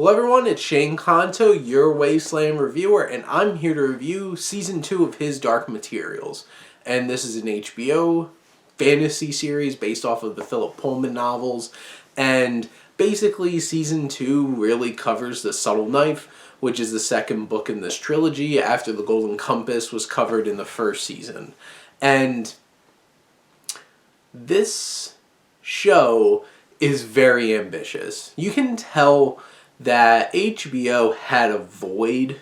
Hello everyone, it's Shane Kanto, your Wasteland reviewer, and I'm here to review Season 2 of His Dark Materials. And this is an HBO fantasy series based off of the Phillip Pullman novels. And basically, Season 2 really covers The Subtle Knife, which is the second book in this trilogy after The Golden Compass was covered in the first season. And this show is very ambitious. You can tell that HBO had a void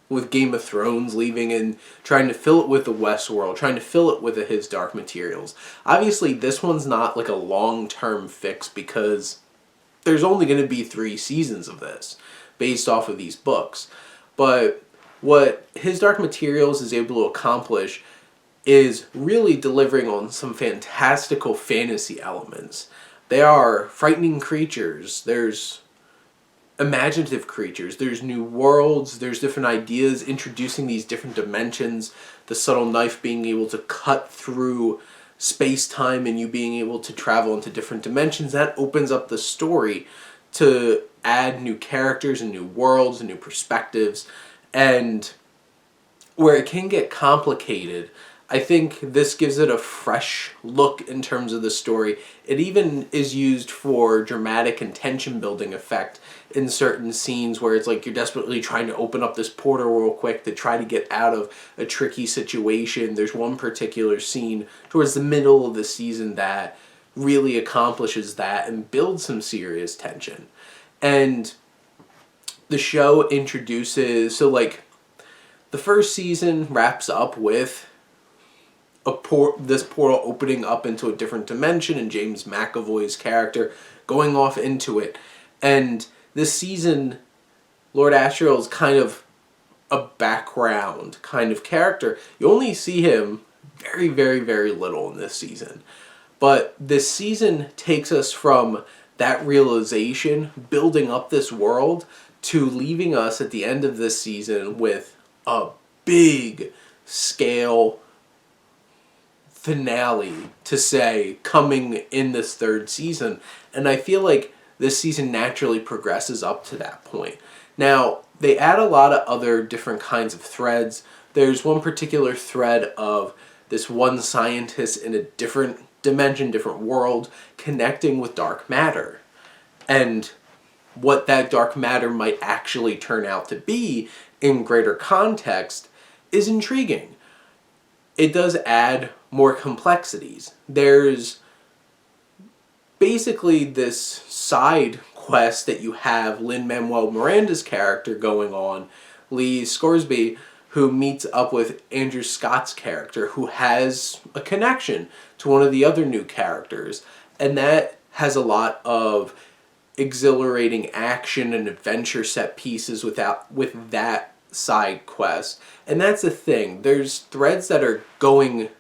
with Game of Thrones leaving and trying to fill it with the Westworld, trying to fill it with His Dark Materials. Obviously, this one's not like a long-term fix because there's only going to be 3 seasons of this based off of these books. But what His Dark Materials is able to accomplish is really delivering on some fantastical fantasy elements. They are frightening creatures. There's imaginative creatures. There's new worlds. There's different ideas introducing these different dimensions. The subtle knife being able to cut through space-time and you being able to travel into different dimensions. That opens up the story to add new characters and new worlds and new perspectives. And where it can get complicated, I think this gives it a fresh look in terms of the story. It even is used for dramatic and tension building effect in certain scenes where it's like you're desperately trying to open up this portal real quick to try to get out of a tricky situation. There's one particular scene towards the middle of the season that really accomplishes that and builds some serious tension. And the show introduces, the first season wraps up with this portal opening up into a different dimension and James McAvoy's character going off into it. And this season, Lord Asriel is kind of a background kind of character. You only see him very, very, very little in this season. But this season takes us from that realization, building up this world, to leaving us at the end of this season with a big scale finale to say coming in this 3rd season. And I feel like this season naturally progresses up to that point. Now, they add a lot of other different kinds of threads. There's one particular thread of this one scientist in a different dimension, different world, connecting with dark matter. And what that dark matter might actually turn out to be in greater context is intriguing. It does add more complexities. There's basically this side quest that you have Lin-Manuel Miranda's character going on, Lee Scoresby, who meets up with Andrew Scott's character, who has a connection to one of the other new characters. And that has a lot of exhilarating action and adventure set pieces with that side quest. And that's the thing. There's threads that are going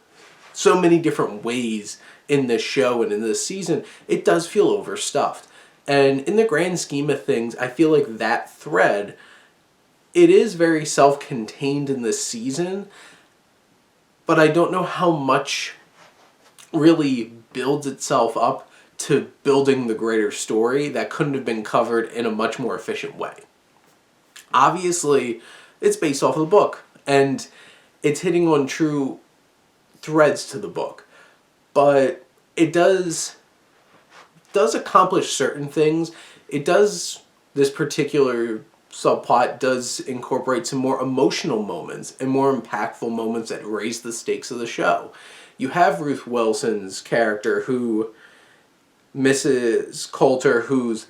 so many different ways in this show and in this season. It does feel overstuffed. And in the grand scheme of things, I feel like that thread, it is very self-contained in this season, but I don't know how much really builds itself up to building the greater story that couldn't have been covered in a much more efficient way. Obviously, it's based off of the book, and it's hitting on true threads to the book. But it does accomplish certain things. This particular subplot does incorporate some more emotional moments and more impactful moments that raise the stakes of the show. You have Ruth Wilson's character, Mrs. Coulter, who's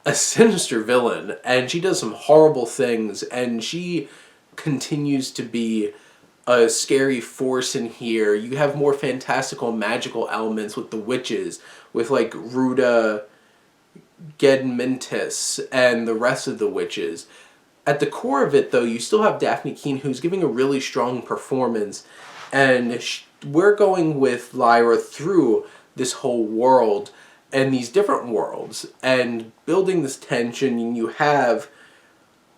a sinister villain, and she does some horrible things, and she continues to be a scary force in here. You have more fantastical magical elements with the witches, with Ruda Gedmintis and the rest of the witches. At the core of it, though, you still have Daphne Keane, who's giving a really strong performance, and we're going with Lyra through this whole world and these different worlds and building this tension. And you have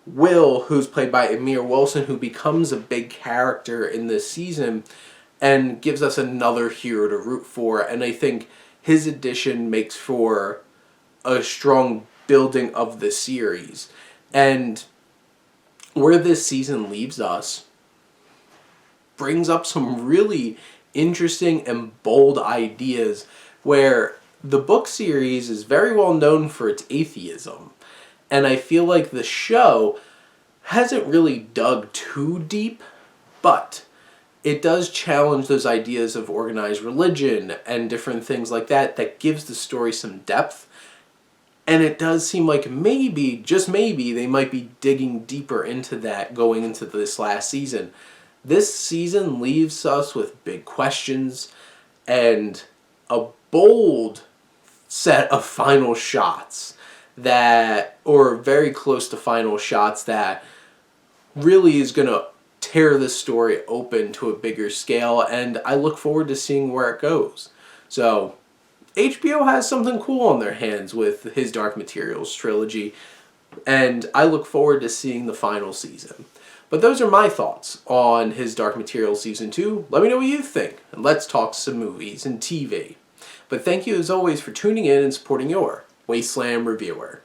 Will, who's played by Amir Wilson, who becomes a big character in this season and gives us another hero to root for. And I think his addition makes for a strong building of the series. And where this season leaves us brings up some really interesting and bold ideas where the book series is very well known for its atheism. And I feel like the show hasn't really dug too deep, but it does challenge those ideas of organized religion and different things like that that gives the story some depth. And it does seem like maybe, just maybe, they might be digging deeper into that going into this last season. This season leaves us with big questions and a bold set of final shots that, or very close to final shots that really is going to tear the story open to a bigger scale, and I look forward to seeing where it goes. So, HBO has something cool on their hands with his Dark Materials trilogy, and I look forward to seeing the final season. But those are my thoughts on his Dark Materials Season 2. Let me know what you think, and let's talk some movies and TV. But thank you as always for tuning in and supporting your Wasteland reviewer.